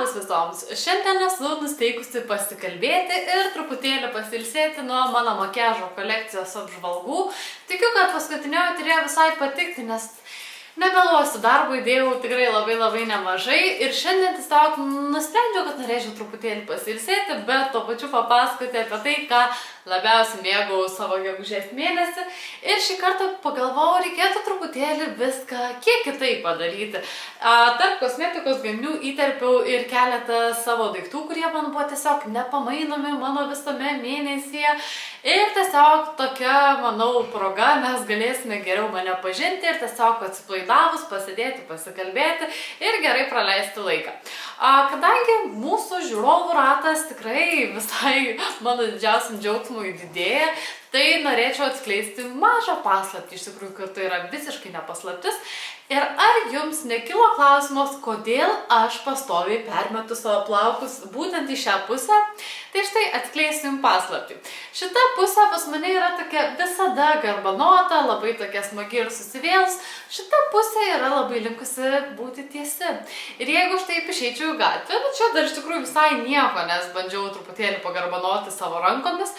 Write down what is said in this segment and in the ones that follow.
Labas visoms! Šiandien esu nusteikusi pasikalbėti ir truputėlį pasilsėti nuo mano makiažo kolekcijos apžvalgų. Tikiu, kad paskutinioji turėjo visai patikti, nes nemeluosiu, darbo įdėjau tikrai labai nemažai ir šiandien tiesiog nusprendžiau, kad norėčiau truputėlį pasilsėti, bet tuo pačiu papasakoti apie tai, ką labiausiai mėgau savo gegužės mėnesį. Ir šį kartą pagalvojau, reikėtų truputėlį viską kiek kitaip padaryti. Tarp kosmetikos gaminių įterpiau ir keletą savo daiktų, kurie man buvo tiesiog nepamainomi mano visame mėnesyje. Ir tiesiog tokia, manau, proga mes galėsime geriau mane pažinti ir tiesiog atsipalaidavus, pasėdėti, pasikalbėti ir gerai praleisti laiką. Kadangi mūsų žiūrovų ratas tikrai visai mano didžiausiam džiaugsmui didėja, tai norėčiau atskleisti mažą paslaptį, iš tikrųjų, kad tai yra visiškai nepaslaptis. Ir ar jums nekilo klausimas, kodėl aš pastoviai permetu savo plaukus būtent į šią pusę? Tai štai atskleisiu jums paslaptį. Šita pusė pas mane yra tokia visada garbanota, labai tokia smagi ir susivėlus. Šita pusė yra labai linkusi būti tiesi. Ir jeigu aš taip išeičiau į gatvę, čia dar iš tikrųjų visai nieko, nes bandžiau truputėlį pagarbanoti savo rankomis.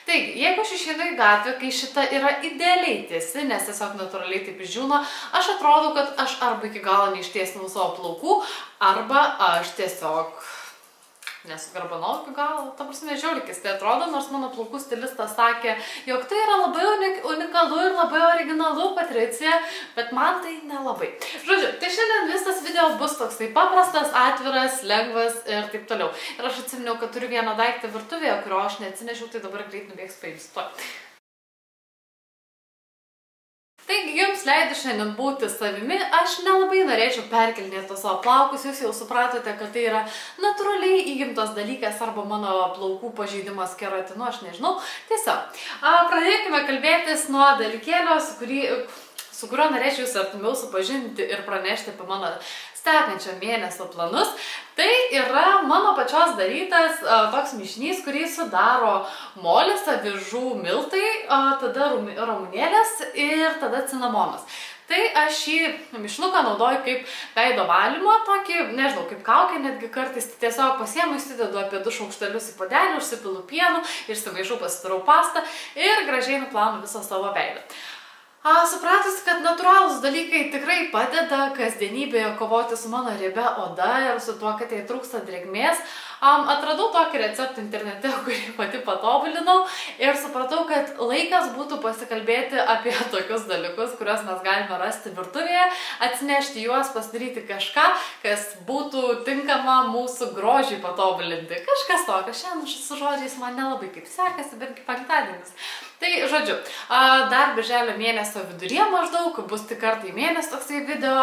Taigi, jeigu aš išeinu į gatvę, kai šita yra idealiai tiesi, nes tiesiog natūraliai taip išdžiūna, aš atrodo, kad aš arba iki galo neištiesinau savo plaukų, arba aš tiesiog nesugarbanau iki galo. Ta prasme, žiaurikis tai atrodo, nors mano plaukų stilistas sakė, jog tai yra labai unikalu ir labai originalu, Patricija, bet man tai nelabai. Žodžiu, tai šiandien visas video bus toksai paprastas, atviras, lengvas ir taip toliau. Ir aš atsiminiau, kad turiu vieną daiktą virtuvėje, kurio aš neatsinešiau, tai dabar greit nubėgs paimsiu. Taigi, jums leidu šiandien būti savimi, aš nelabai norėčiau perkelinėti savo plaukus, jūs jau supratote, kad tai yra natūraliai įgimtas dalykas arba mano plaukų pažeidimas keratinu, aš nežinau. Tiesiog, pradėkime kalbėtis nuo dalykėlio, su kuriuo norėčiau jūs artimiau supažinti ir pranešti apie mano sekančio mėnesio planus. Tai yra mano pačios darytas toks mišinys, kurį sudaro molis, avižų miltai, tada ramunėlės ir tada cinamonas. Tai aš šį mišinuką naudoju kaip veido valymo, tokį, nežinau, kaip kaukę netgi kartais, tiesiog pasiemu, įsidedu apie 2 šaukštelius į puodelį, užsipilu pienu, išsimaišau, pasidarau pastą ir gražiai nuplaunu visą savo veidą. Supratus, kad natūralūs dalykai tikrai padeda kasdienybėje kovoti su mano riebia oda ir su tuo, kad jai trūksta drėgmės, atradau tokį receptą internete, kurį pati patobulinau ir supratau, kad laikas būtų pasikalbėti apie tokius dalykus, kuriuos mes galime rasti virtuvėje, atsinešti juos, pasidaryti kažką, kas būtų tinkama mūsų grožiui patobulinti. Kažkas tokio, šiandien su žodžiais man nelabai kaip sekasi, bet kaip penktadienis. Tai, žodžiu, dar birželio mėnesio viduryje maždaug, bus tik kartą į mėnesį toksai video,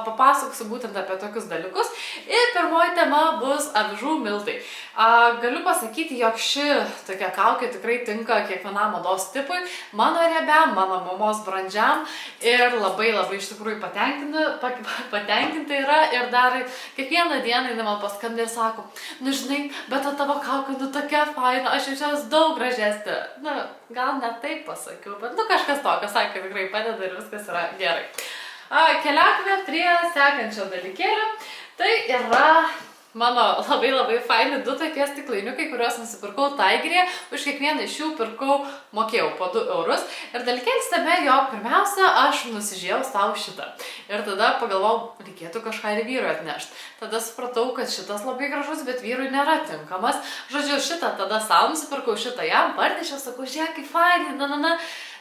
papasakosiu būtent apie tokius dalykus. Ir pirmoji tema bus avižų miltai. Galiu pasakyti, jog ši tokia kaukė tikrai tinka kiekvienam odos tipui, mano riebiam, mano mamos brandžiam ir labai iš tikrųjų patenkinta yra ir dar kiekvieną dieną jinai man paskambina ir sako, nu žinai, bet ta tavo kaukė, nu tokia faina, aš jaučiuosi daug gražesnė. Na, gal ne taip pasakiau, bet nu kažkas tokio, sakė, tikrai padeda ir viskas yra gerai. Keliaukime prie sekančio dalykėlio. Tai yra mano labai faini 2 tokie stiklainiukai, kuriuos nusipirkau Tigerėje. Už kiekvieną iš jų mokėjau po 2 eurus. Ir dalykėlis tame, jog pirmiausia, aš nusižiūrėjau savo šitą. Ir tada pagalvojau, reikėtų kažką ir vyrui atnešti. Tada supratau, kad šitas labai gražus, bet vyrui nėra tinkamas. Žodžiu, šitą tada savo nusipirkau, šitą jam parnešiau, sakau, žiūrėk, kaip fainai,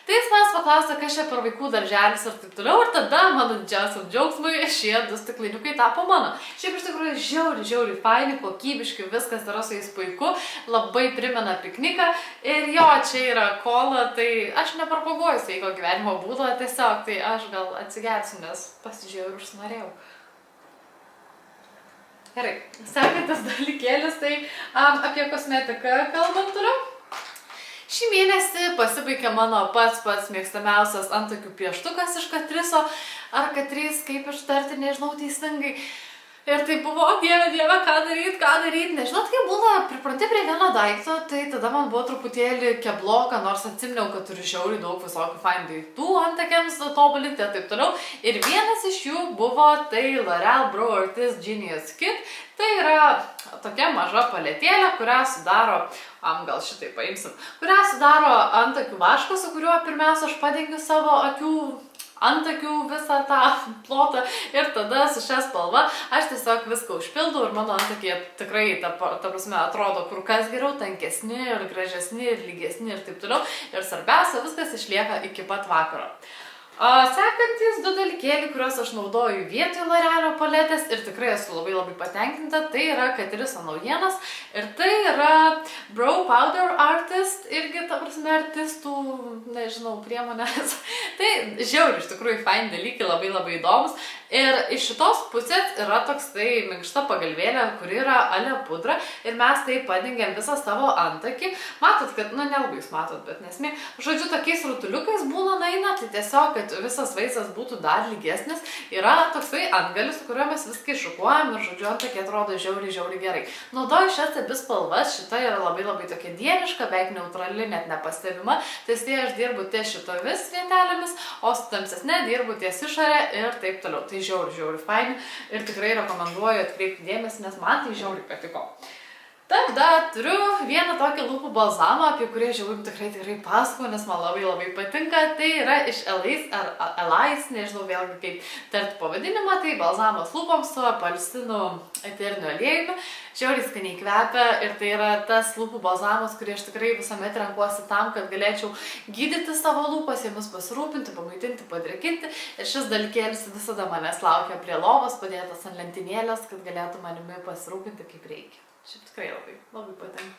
Tai jis manęs paklausė, kas čia per vaikų darželis ir taip toliau, ir tada mano didžiausiam džiaugsmui šie 2 stiklainiukai tapo mano. Šiaip iš tikrųjų žiauriai faini, kokybiški, viskas yra su jais puiku, labai primena pikniką ir jo, čia yra kola, tai aš nepropaguoju sveiko gyvenimo būdo, tiesiog tai aš gal atsigersiu, nes pasižiūrėjau ir užsinorėjau. Gerai, sekantis dalykėlis, tai apie kosmetiką kalbant turiu. Šį mėnesį pasibaigė mano pats mėgstamiausias antakių pieštukas iš Catrice, ar Catrice, kaip ištarti, nežinau teisingai. Ir tai buvo, dieve, ką daryt, nežinau, kai būna pripranti prie vieno daikto, tai tada man buvo truputėlį kebloka, nors atsiminiau, kad turiu žiauriai daug visokių fain daiktų antakiams tobulinti ir taip toliau. Ir vienas iš jų buvo tai L'Oreal Brow Artist Genius Kit. Tai yra tokia maža paletėlė, kurią sudaro, gal šitai paimsim, kurią sudaro antakių vaškas, su kuriuo pirmiausia aš padengiu savo antakių visą tą plotą ir tada su šia spalva aš tiesiog viską užpildau ir mano antakiai tikrai, ta prasme, atrodo kur kas geriau, tankesni ir gražesni ir lygesni ir taip toliau. Ir svarbiausia, viskas išlieka iki pat vakaro. Sekantis du dalykėliai, kuriuos aš naudoju vietoj L'Orealio paletės ir tikrai esu labai patenkinta, tai yra Catrice naujienas ir tai yra Brow Powder Artist, irgi, ta prasme, artistų, nežinau, priemonės. Tai žiauriai, iš tikrųjų, fain dalykai, labai įdomus. Ir iš šitos pusės yra toks tai minkšta pagalvėlė, kuri yra ale pudra ir mes tai padengiam visą savo antakį. Matot, kad, nelabai jūs matot, bet nesmė. Žodžiu, tokiais rutuliukais būna naina, tai tiesiog, kad visas vaizdas būtų dar lygesnis, yra toksai antgalis, su kuriuo mes viską iššukuojam ir, žodžiu, antakį atrodo žiauriai gerai. Naudoju šias abi spalvas, šita yra labai tokia dieniška, beveik neutrali, net nepastebima, tai aš dirbu ties šitomis vietelėmis, o su tamsesne dirbu ties išorė ir taip toliau. Tai žiauriai faini ir tikrai rekomenduoju atkreipti dėmesį, nes man tai žiauriai patiko. Tada turiu vieną tokį lūpų balzamą, apie kurį žiauriai tikrai pasakoju, nes man labai patinka. Tai yra iš Elais, nežinau vėlgi kaip tarti pavadinimą, tai balzamas lūpoms su apelsinų eteriniu aliejumi. Žiauriai skaniai kvepia ir tai yra tas lūpų balzamas, kurį aš tikrai visuomet renkuosi tam, kad galėčiau gydyti savo lūpas, jomis pasirūpinti, pamaitinti, padrėkinti. Ir šis dalykėlis visada manęs laukia prie lovos, padėtas ant lentynėlės, kad galėtų manimi pasirūpinti kaip reikia. Šiaip tikrai labai patinka.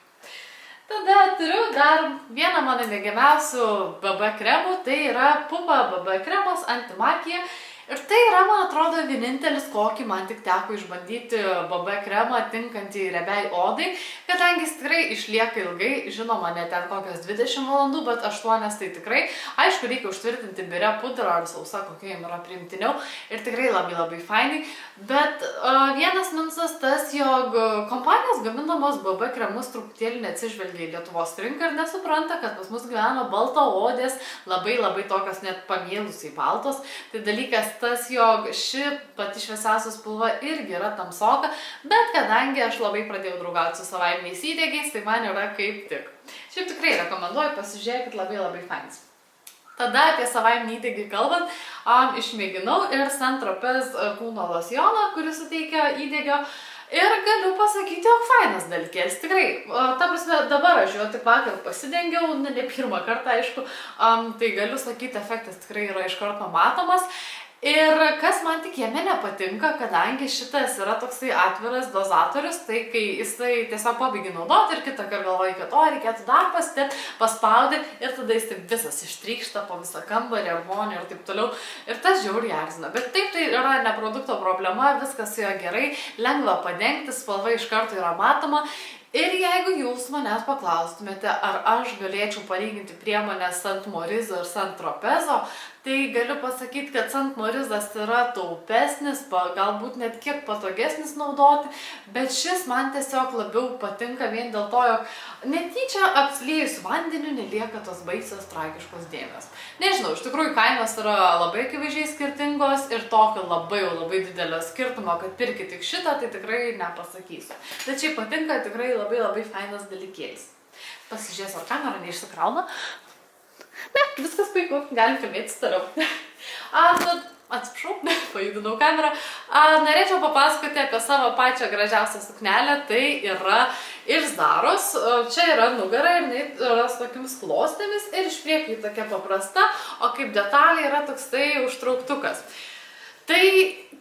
Tada turiu dar vieną mano mėgiamiausių BB kremų, tai yra Pupa BB kremas antimakija. Ir tai yra, man atrodo, vienintelis, kokį man tik teko išbandyti BB kremą tinkantį riebiai odai, kadangi jis tikrai išlieka ilgai, žinoma, ne ten kokios 20 valandų, bet 8 tai tikrai. Aišku, reikia užtvirtinti biure pudrą ar sausa, kokia jam yra priimtiniau ir tikrai labai fainai. Bet vienas minusas tas, jog kompanijos gaminamos BB kremus truputėlį neatsižvelgia į Lietuvos rinką ir nesupranta, kad pas mus gyvena baltaodės, labai tokios net pamėlusiai baltos. Tai dalykas tas, jog ši pati šviesiausia spalva irgi yra tamsoka, bet kadangi aš labai pradėjau draugauti su savaiminiais įdegiais, tai man yra kaip tik. Šiaip tikrai rekomenduoju, pasižiūrėkit, labai fainas. Tada apie savaiminį įdegį kalbant, išmėginau ir Saint Tropez kūno losjoną, kuris suteikia įdegio. Ir galiu pasakyti, jog fainas dalykėlis, tikrai. Ta prasme, dabar aš jo tik vakar pasidengiau, ne pirmą kartą, aišku, tai galiu sakyti, efektas tikrai yra iš karto matomas. Ir kas man tik jame nepatinka, kadangi šitas yra toksai atviras dozatorius, tai kai jisai tiesiog pabaigi naudoti ir kitą kartą galvoji, kad reikėtų dar paspaudyti ir tada jis taip visas ištrykšta po visą kambarį, armonį ir taip toliau. Ir tas žiauriai erzina. Bet taip tai yra ne produkto problema, viskas su juo gerai, lengva padengti, spalva iš karto yra matoma. Ir jeigu jūs manęs paklaustumėte, ar aš galėčiau palyginti priemonės Saint Morizo ir Saint Tropezo, tai galiu pasakyti, kad Saint Morizas yra taupesnis, galbūt net kiek patogesnis naudoti, bet šis man tiesiog labiau patinka vien dėl to, jog netyčia apsliejus vandeniu nelieka tos baisios tragiškos dėmės. Nežinau, iš tikrųjų kainos yra labai akivaizdžiai skirtingos ir tokio labai didelio skirtumo, kad pirkit tik šitą, tai tikrai nepasakysiu. Bet šiaip patinka tikrai labai fainas dalykėlis. Pasižiūrėsiu, ar kamera neišsikrauna. Ne, viskas puiku, galim kalbėtis toliau. Atsiprašau, pajudinau kamerą. Norėčiau papasakoti apie savo pačią gražiausią suknelę, tai yra iš Zaros. Čia yra nugara ir yra su tokiamis klostėmis ir iš priekio tokia paprasta, o kaip detalė yra toks tai užtrauktukas. Tai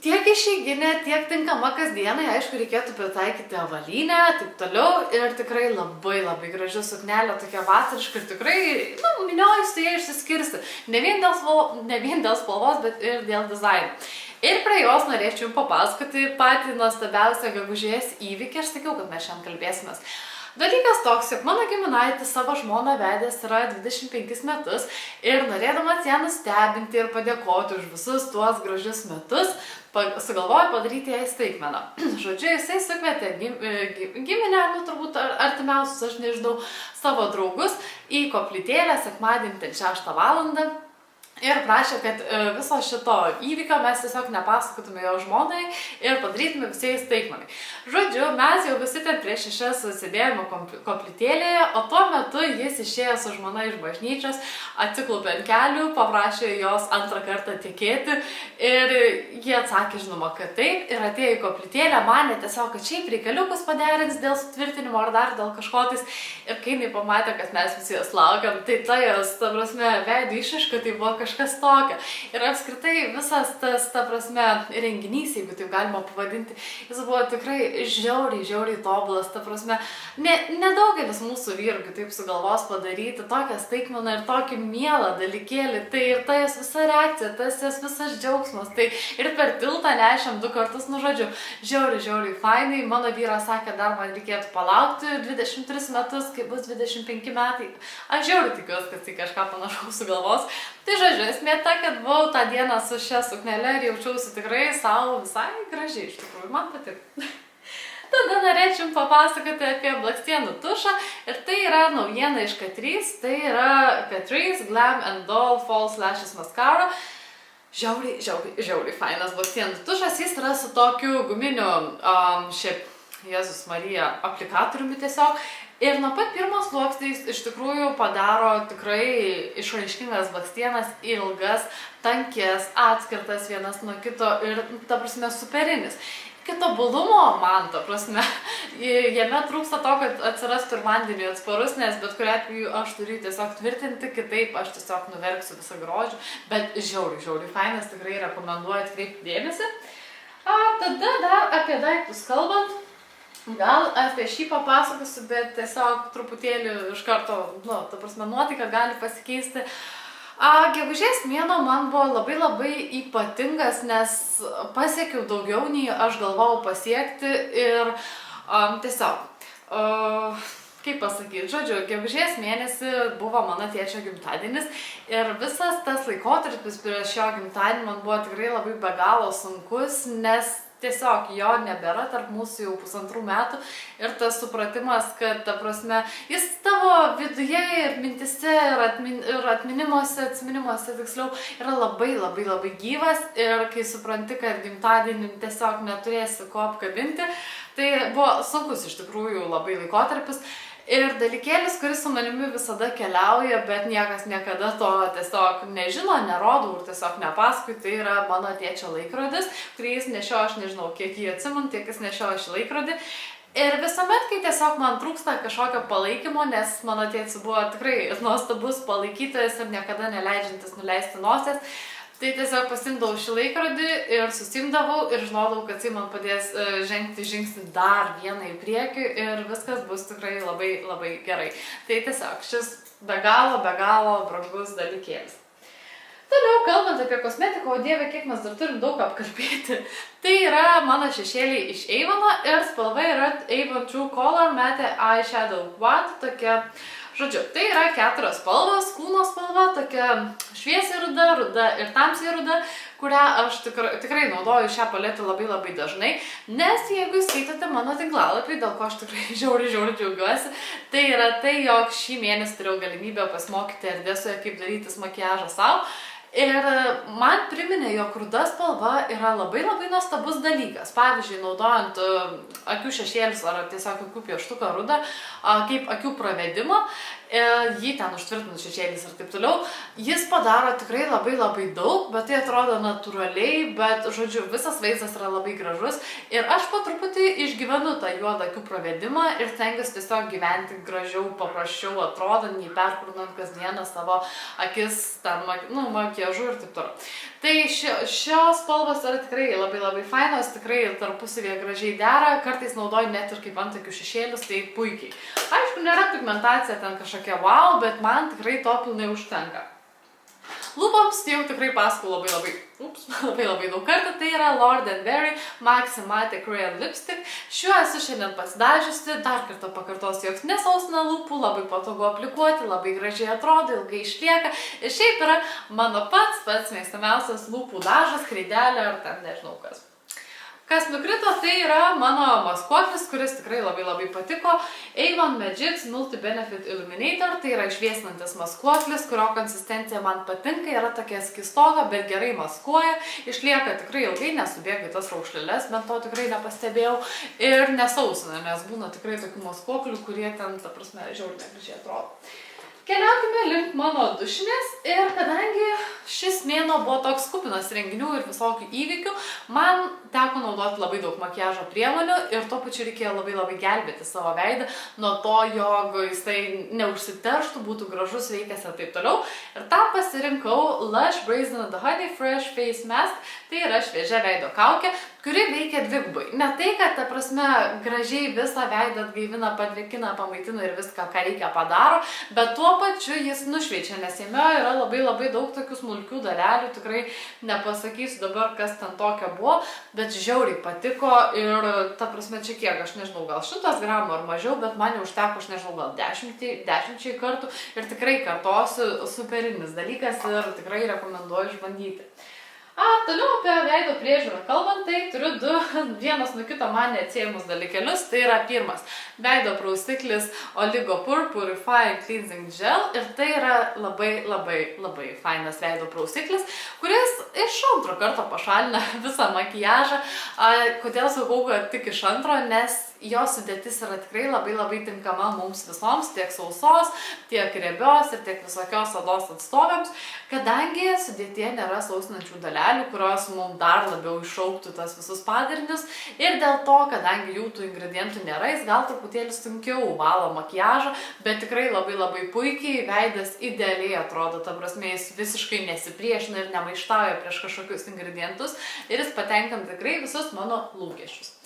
tiek išeiginė, tiek tinkama kasdienai, aišku, reikėtų pritaikyti avalynę, taip toliau ir tikrai labai graži suknelė, tokia vasariška ir tikrai, minioji su jie išsiskirsti. Ne vien dėl spalvos, bet ir dėl dizaino. Ir prie jos norėčiau papasakoti patį nuostabiausią gegužės įvykį, aš sakiau, kad mes šiandien kalbėsimės. Dalykas toks, jog mano giminaitis savo žmoną vedęs yra 25 metus ir norėdamas ją nustebinti ir padėkoti už visus tuos gražius metus, sugalvojo padaryti jai staigmeną. Žodžiu, jisai sukvietė giminę, turbūt artimiausius, aš nežinau, savo draugus į koplytėlę sekmadienį 6 valandą. Ir prašė, kad viso šito įvykio mes tiesiog nepasakotume jo žmonai ir padarytume visiems staigmenai. Žodžiu, mes jau visi ten prieš 6 sėdėjome koplytėlėje, o tuo metu jis išėjo su žmona iš bažnyčios, atsiklaupė ant kelių, paprašė jos antrą kartą tekėti ir jie atsakė, žinoma, kad taip, ir atėjo į koplytėlę, manė tiesiog, kad šiaip reikaliukus paderins dėl sutvirtinimo ar dar dėl kažkotis. Ir kai jinai pamatė, kad mes visi jos laukiam, tai ta jos, ta prasme, veidų išraiška, tai buvo kažkas tokio. Ir apskritai visas tas, ta prasme, renginys, jeigu taip galima pavadinti, jis buvo tikrai žiauriai tobulas. Ta prasme, nedaugelis mūsų vyrų taip sugalvos padaryti tokią staigmeną ir tokį mielą dalykėlį. Tai ir ta jos visa reakcija, tas jos visas džiaugsmas. Tai ir per tiltą nešėm 2 kartus, nu žodžiu, žiauriai fainai. Mano vyras sakė, dar man reikėtų palaukti 23 metus, kai bus 25 metai. Aš žiauriai tikiuosi, kad tai kažką panašaus sugalvos. Tai žodžiu, esmė ta, kad buvau tą dieną su šia suknele ir jaučiausi tikrai savo visai gražiai, iš tikrųjų, man patiko. Tada norėčiau papasakoti apie blakstienų tušą ir tai yra naujiena iš Catrice, tai yra Catrice Glam & Doll False Lashes Mascara. Žiauriai fainas blakstienų tušas, jis yra su tokiu guminiu, šiaip Jėzus Marija, aplikatoriumi tiesiog. Ir nuo pat pirmos sluoksnis iš tikrųjų padaro tikrai išraiškingas blakstienas, ilgas, tankės, atskirtas vienas nuo kito ir, ta prasme, superinis. Iki tobulumo man, ta prasme, jame trūksta to, kad atsirastų ir vandeniui atsparus, nes bet kuriuo atveju aš turiu tiesiog tvirtinti, kitaip aš tiesiog nuverksiu visą grožį, bet žiauriai fainas, tikrai rekomenduoju atkreipti dėmesį. Tada dar apie daiktus kalbant. Gal apie šį papasakosiu, bet tiesiog truputėlį iš karto, ta prasme, nuotaika gali pasikeisti. Gegužės mėnuo man buvo labai ypatingas, nes pasiekiau daugiau nei aš galvojau pasiekti ir tiesiog, kaip pasakyti, žodžiu, gegužės mėnesį buvo mano tėčio gimtadienis ir visas tas laikotarpis prieš šio gimtadienį man buvo tikrai labai be galo sunkus, nes tiesiog jo nebėra tarp mūsų jau 1,5 metų ir tas supratimas, kad, ta prasme, jis tavo viduje ir mintise ir atminimuose tiksliau yra labai gyvas ir kai supranti, kad gimtadienį tiesiog neturėsi ko apkabinti, tai buvo sunkus iš tikrųjų labai laikotarpis. Ir dalykėlis, kuris su manimi visada keliauja, bet niekas niekada to tiesiog nežino, nerodau ir tiesiog nepasakoju, tai yra mano tėčio laikrodis, kurį jis nešiojo, aš nežinau, kiek jį atsimenu, tiek jis nešiojo šį laikrodį. Ir visuomet, kai tiesiog man trūksta kažkokio palaikymo, nes mano tėtis buvo tikrai nuostabus palaikytojas ir niekada neleidžiantis nuleisti nosies, tai tiesiog pasimdavau šį laikrodį ir susimdavau ir žinodavau, kad jis man padės žengti žingsnį dar vieną į priekį ir viskas bus tikrai labai gerai. Tai tiesiog šis be galo brangus dalykėlis. Toliau, kalbant apie kosmetiką, o dieve, kiek mes dar turim daug apkalbėti. Tai yra mano šešėliai iš Avono ir spalva yra Avon True Color Matte Eyeshadow Quad, tokia. Žodžiu, tai yra 4 spalvos, kūno spalva, tokia šviesiai ruda ir tamsiai ruda, kurią aš tikrai naudoju šią paletę labai dažnai, nes jeigu skaitote mano tinklalapį, dėl ko aš tikrai žiauriai džiaugiuosi, tai yra tai, jog šį mėnesį turėjau galimybę pasimokyti Erdesoje, kaip darytis makiažą savo. Ir man priminė, jog ruda spalva yra labai nuostabus dalykas. Pavyzdžiui, naudojant akių šešėlius ar tiesiog akių pieštuką rudą kaip akių pravedimą, jį ten užtvirtinus šešėlis ir taip toliau, jis padaro tikrai labai daug, bet tai atrodo natūraliai, bet, žodžiu, visas vaizdas yra labai gražus ir aš po truputį išgyvenu tą juodą akių pravedimą ir stengiuosi tiesiog gyventi gražiau, paprasčiau atrodant, nei perkūrinant kasdieną savo akis, ten, makiažu ir taip toliau. Tai šios spalvos yra tikrai labai fainos, tikrai tarpusavėje gražiai dera, kartais naudoju net ir kaip antakių šešėlius, tai puikiai. Aišku, nėra pigmentacija ten kažkokia wow, bet man tikrai to pilnai užtenka. Lūpoms jau tikrai pasakau labai daug kartų, tai yra Lord & Berry Maximate Crayon Lipstick. Šiuo esu šiandien pasidažiusi, dar kartą pakartosiu, joks nesausina lūpų, labai patogu aplikuoti, labai gražiai atrodo, ilgai išlieka. Ir šiaip yra mano pats mėgstamiausias lūpų dažas, kreidelė ar ten nežinau kas. Kas nukrito, tai yra mano maskuoklis, kuris tikrai labai patiko. Avon Magix Multi-Benefit Illuminator, tai yra išviesinantis maskuoklis, kurio konsistencija man patinka, yra tokia skistoga, bet gerai maskuoja, išlieka tikrai ilgai, nesubėga į tas raukšleles, bent to tikrai nepastebėjau ir nesausina, nes būna tikrai tokių maskuoklių, kurie ten, ta prasme, žiauriai negražiai atrodo. Keliaukime link mano dušinės ir kadangi šis mėnuo buvo toks kupinas renginių ir visokių įvykių, man teko naudoti labai daug makiažo priemonių ir tuo pačiu reikėjo labai gelbėti savo veidą nuo to, jog jisai neužsiterštų, būtų gražus, sveikas ir taip toliau. Ir tam pasirinkau Lush Brazen The Honey Fresh Face Mask, tai yra šviežia veido kaukė, kuri veikia dvigubai. Ne tai, kad, ta prasme, gražiai visą veidą atgaivina, padrėkina, pamaitina ir viską, ką reikia padaro, bet tuo pačiu jis nušviečia, nes jame yra labai daug tokių smulkių dalelių, tikrai nepasakysiu dabar, kas ten tokio buvo, bet žiauriai patiko ir, ta prasme, čia kiek, aš nežinau, gal 100 gramų ar mažiau, bet man jau užteko, aš nežinau, gal 10 kartų ir tikrai kartosiu, superinis dalykas ir tikrai rekomenduoju išbandyti. Toliau apie veido priežiūrą kalbant, tai turiu vienas nuo kito man neatsiejamus dalykelius. Tai yra pirmas veido prausiklis Oligopur Purifying Cleansing Gel ir tai yra labai fainas veido prausiklis, kuris iš antro karto pašalina visą makiažą. Kodėl sakau, kad tik iš antro, nes jo sudėtis yra tikrai labai tinkama mums visoms, tiek sausos, tiek riebios ir tiek visokios odos atstovėms, kadangi sudėtyje nėra sausinančių dalelių, kurios mums dar labiau iššauktų tas visus padarinius ir dėl to, kadangi jų tų ingredientų nėra, jis gal truputėlį sunkiau valo makiažą, bet tikrai labai puikiai, veidas idealiai atrodo, ta prasme, jis visiškai nesipriešina ir nemaištauja prieš kažkokius ingredientus ir jis patenkina tikrai visus mano lūkesčius.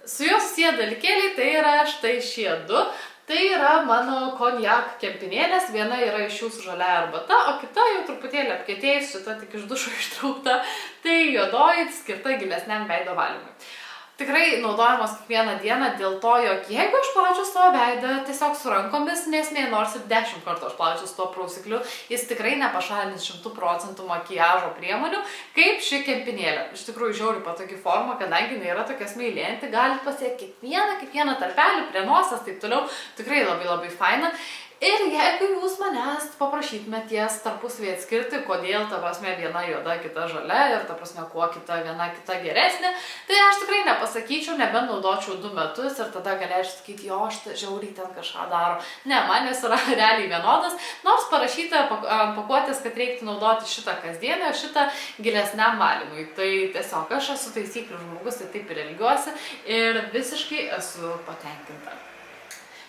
Su juos susiję dalykėliai, tai yra štai šie du. Tai yra mano konjak kempinėlės, viena yra iš jų su žalia arbata, o kita jau truputėlį apkietėjus, šita tik iš dušo ištraukta, tai juodoji skirta gilesniam veido valymui. Tikrai naudojamos kiekvieną dieną dėl to, jog jeigu aš plaučiu savo veidą tiesiog su rankomis, nesmė, nors ir 10 kartų aš plaučiu su tuo prausikliu, jis tikrai nepašalins 100% makiažo priemonių, kaip ši kempinėlė. Iš tikrųjų žiauriai patogi forma, kadangi jinai yra tokia smeilėjanti, galite pasiekti kiekvieną tarpelį prie nosies, taip toliau, tikrai labai faina. Ir jeigu jūs manęs paprašytumėt ties tarpusavį atskirti, kodėl, ta prasme, viena juoda, kita žalia ir, ta prasme, kuo viena kita geresnė, tai aš tikrai nepasakyčiau, nebent naudočiau 2 metus ir tada galėčiau sakyti, jo, šitą žiauriai ten kažką daro. Ne, man jis yra realiai vienodas, nors parašyta ant pakuotės, kad reiktų naudoti šitą kasdienį, o šitą gilesniam valymui. Tai tiesiog aš esu taisyklių žmogus, tai taip ir elgiuosi ir visiškai esu patenkinta.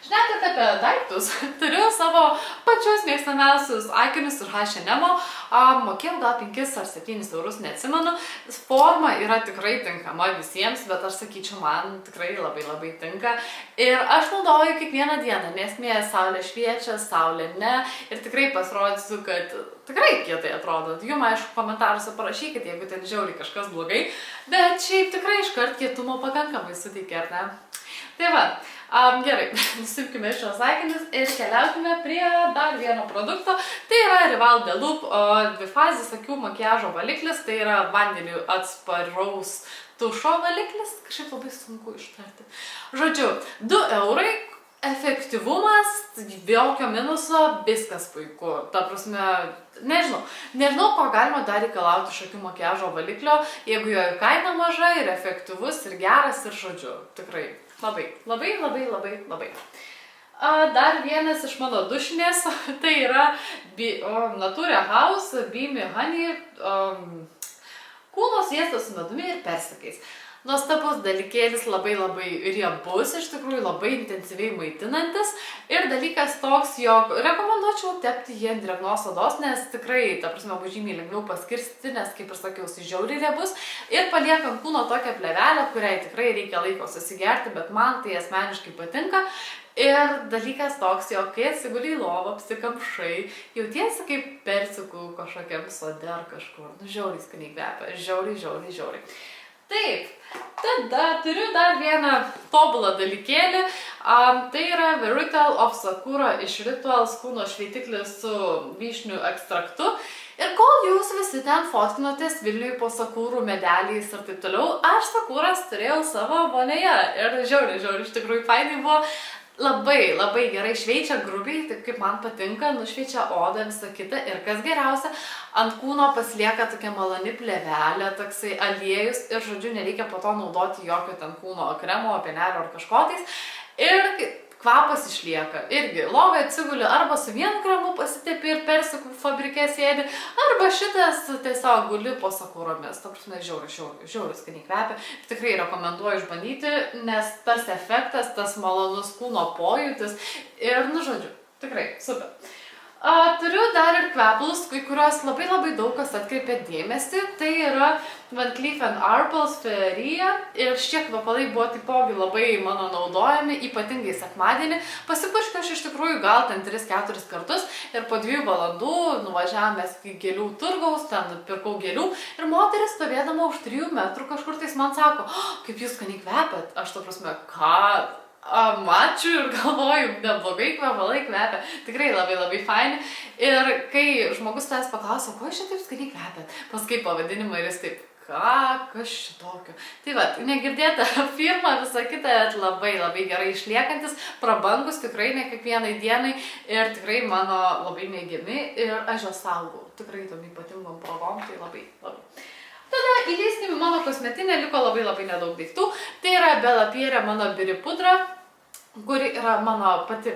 Šnekant apie daiktus, turiu savo pačius mėgstamiausius akinius ir H&M, mokėjau gal 5 ar 7 eurus, neatsimenu. Forma yra tikrai tinkama visiems, bet aš sakyčiau, man tikrai labai tinka. Ir aš naudoju kiekvieną dieną, nes saulė šviečia, saulė ne. Ir tikrai pasirodysiu, kad tikrai kietai atrodo. Jums, aišku, komentaruose parašykite, jeigu ten žiauriai kažkas blogai. Bet šiaip tikrai iškart kietumo pakankamai suteikia, ar ne? Tai va, gerai, nusimkime šios akinius ir keliaukime prie dar vieno produkto. Tai yra Rival de Loop dvifazis akių makiažo valiklis, tai yra vandeniui atsparaus tušo valiklis, kažkaip labai sunku ištarti. Žodžiu, 2 eurai, efektyvumas, jokio minuso, viskas puiku. Ta prasme, nežinau, ko galima dar reikalauti iš akių makiažo valiklio, jeigu jo kaina maža ir efektyvus ir geras ir žodžiu, tikrai. Labai. Dar vienas iš mano dušinės, tai yra Natura House Beamy Honey kūno sviestas su medumi ir persikais. Nuostabus dalykėlis, labai riebus, iš tikrųjų labai intensyviai maitinantis. Ir dalykas toks, jog rekomenduočiau tepti jį ant drėgnos odos, nes tikrai, ta prasme, bus žymiai lengviau paskirstyti, nes, kaip ir sakiau, jis žiauriai riebus. Ir paliekant kūno tokią plevelę, kuriai tikrai reikia laiko susigerti, bet man tai asmeniškai patinka. Ir dalykas toks, jog kai atsiguli į lovą, apsikamšai, jautiesi kaip persikų kažkokiam sode ar kažkur. Nu, žiauriai skaniai kvepia, žiauriai. Taip, tada turiu dar vieną tobulą dalykėlį. Tai yra The Ritual of Sakura iš Rituals kūno šveitiklis su vyšnių ekstraktu. Ir kol jūs visi ten fotkinotės Vilniui po sakurų medeliais ir taip toliau, aš sakuras turėjau savo vonioje. Ir žiauriai, iš tikrųjų fainai buvo. Labai gerai šveičia grubiai, taip kaip man patinka, nušveičia odą, visą kitą ir kas geriausia, ant kūno pasilieka tokia maloni plevelė, toksai aliejus ir, žodžiu, nereikia po to naudoti jokio ten kūno kremo, pienelio ar kažkotais. Ir kvapas išlieka. Irgi lovai atsiguli arba su vienu kremu pasitepi ir persikų fabrike sėdi, arba šitas tiesiog guli po sakuromis. Ta prasme, žiauriai skaniai kvepia. Tikrai rekomenduoju išbandyti, nes tas efektas, tas malonus kūno pojūtis ir, nu žodžiu, tikrai super. Turiu dar ir kvepalus, kuriuos labai daug kas atkreipia dėmesį. Tai yra Van Cleef & Arpels Feria ir šie kvepalai buvo taipogi labai mano naudojami, ypatingai sekmadienį. Pasipurškiau aš iš tikrųjų gal ten 3-4 kartus ir po 2 valandų nuvažiavome į gėlių turgaus, ten pirkau gėlių ir moteris stovėdama už 3 metrų kažkur tais man sako, kaip jūs skaniai kvepiat. Aš ta prasme, ką? Ačiū ir galvoju, neblogai kvepalai kvepia, tikrai labai faini. Ir kai žmogus tavęs paklauso, ko jūs čia taip skaniai kvepiat, paskai pavadinimą ir jis taip, kas šitokio. Tai va, negirdėta firma, visa kita, labai gerai išliekantis, prabangus tikrai ne kiekvienai dienai ir tikrai mano labai mėgiami ir aš juos saugau, tikrai tom ypatingom progom, tai labai. Tada įleiskime mano kosmetinę, liko labai nedaug daiktų. Tai yra Bella Pierre mano biri pudra, kuri yra mano pati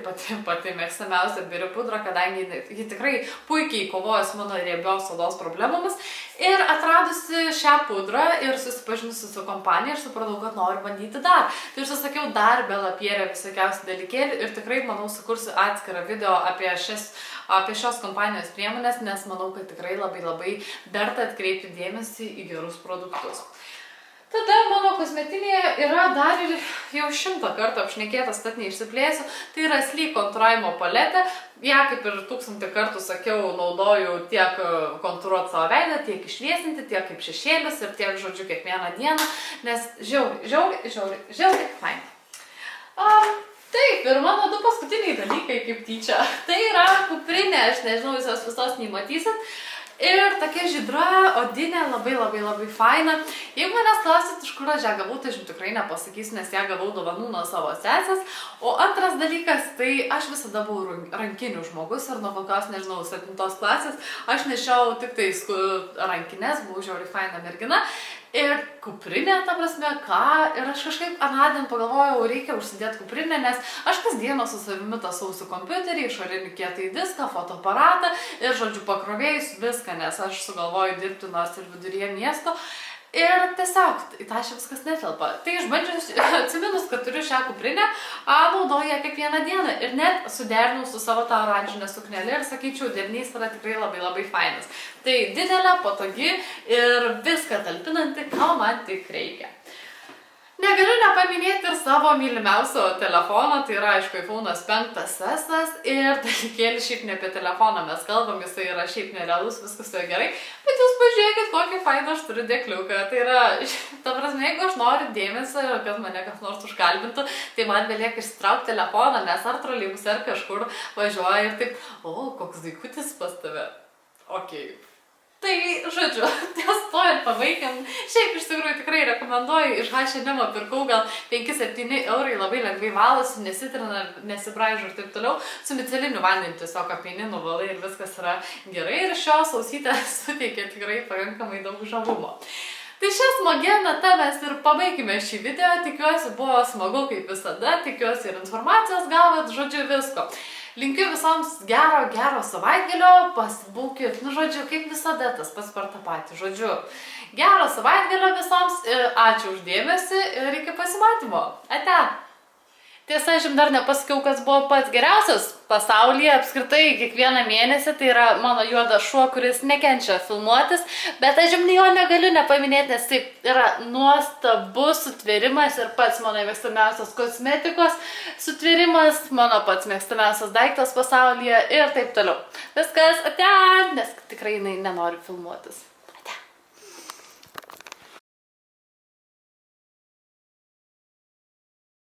mėgstamiausia biri pudra, kadangi ji tikrai puikiai kovoja su mano riebios odos problemomis. Ir atradusi šią pudrą ir susipažinusi su kompanija, aš supratau, kad noriu bandyti dar. Tai aš sakiau dar Bella Pierre visokiausių dalykėlių ir tikrai, manau, sukursiu atskirą video apie šios kompanijos priemonės, nes manau, kad tikrai labai verta atkreipti dėmesį į gerus produktus. Tada mano kosmetinėje yra dar ir jau 100 kartų apšnekėtas, tad neišsiplėsiu. Tai yra Sleek kontūravimo paletė. Ja, kaip ir 1000 kartų sakiau, naudoju tiek kontūruoti savo veidą, tiek išviesinti, tiek kaip šešėlius ir tiek, žodžiu, kiekvieną dieną, nes žiauriai fain. Taip, ir mano 2 paskutiniai dalykai kaip tyčia. Tai yra kuprinė, aš nežinau, jūs visos neįmatysit. Ir tokia žydra, odinė, labai faina. Jeigu manęs klausit, iš kur aš ją gavau, tai aš tikrai nepasakysiu, nes ją gavau dovanų nuo savo sesės. O antras dalykas, tai aš visada buvau rankinių žmogus ir nuo kokios, nežinau, 7 klasės aš nešiau tik tais rankinės, buvau žiauriai faina mergina. Ir kuprinė, ta prasme, ir aš kažkaip anadien pagalvojau, reikia užsidėti kuprinę, nes aš kasdieną su savimi tasausiu kompiuterį, išorinį kietąjį diską, fotoaparatą ir, žodžiu, pakrovėjus viską, nes aš sugalvoju dirbti nors ir viduryje miesto. Ir tiesiog į tą viskas netelpa. Tai išbandžius, atsiminus, kad turiu šią kuprinę, naudoju ją kiekvieną dieną. Ir net suderinau su savo tą oranžinę suknelę ir sakyčiau, derinys yra tikrai labai fainas. Tai didelė, patogi ir viską talpinanti, ką man tik reikia. Negaliu nepaminėti ir savo mylimiausio telefono, tai yra, aišku, iPhone'as 5S ir dalykėlį šiaip ne apie telefoną mes kalbam, jisai yra šiaip nerealus, viskas yra gerai, bet jūs pažiūrėkit, kokį fainą aš turiu dėkliuką. Tai yra, ta prasme, jeigu aš noriu dėmesio ir kad mane kas nors užkalbintų, tai man belieka išsitraukti telefoną, nes ar troleibuse ar kažkur važiuoja ir taip, koks daikutis pas tave. Okei. Tai, žodžiu, ties to ir pabaigiam. Šiaip iš tikrųjų tikrai rekomenduoju, iš H&M pirkau gal 5-7 eurai, labai lengvai valosi, nesitrina, nesibraižo ir taip toliau. Su miceliniu vandeniu tiesiog apeini, nuvalai ir viskas yra gerai. Ir šios ausytės suteikia tikrai pakankamai daug žavumo. Tai šią smagę natą mes ir pabaigime šį video. Tikiuosi buvo smagu kaip visada, tikiuosi ir informacijos gavot, žodžiu visko. Linkiu visoms gero savaitgalio, pasibūkit, žodžiu, kaip visada tas pats per tą patį, žodžiu. Gero savaitgalio visoms ir ačiū už dėmesį ir iki pasimatymo. Ate! Tiesa, aš jums dar nepasakiau, kas buvo pats geriausias pasaulyje apskritai kiekvieną mėnesį, tai yra mano juodas šuo, kuris nekenčia filmuotis, bet aš jums jo negaliu nepaminėti, nes taip yra nuostabus sutvėrimas ir pats mano mėgstamiausias kosmetikos sutvėrimas, mano pats mėgstamiausias daiktas pasaulyje ir taip toliau. Viskas, ate, nes tikrai jinai nenori filmuotis.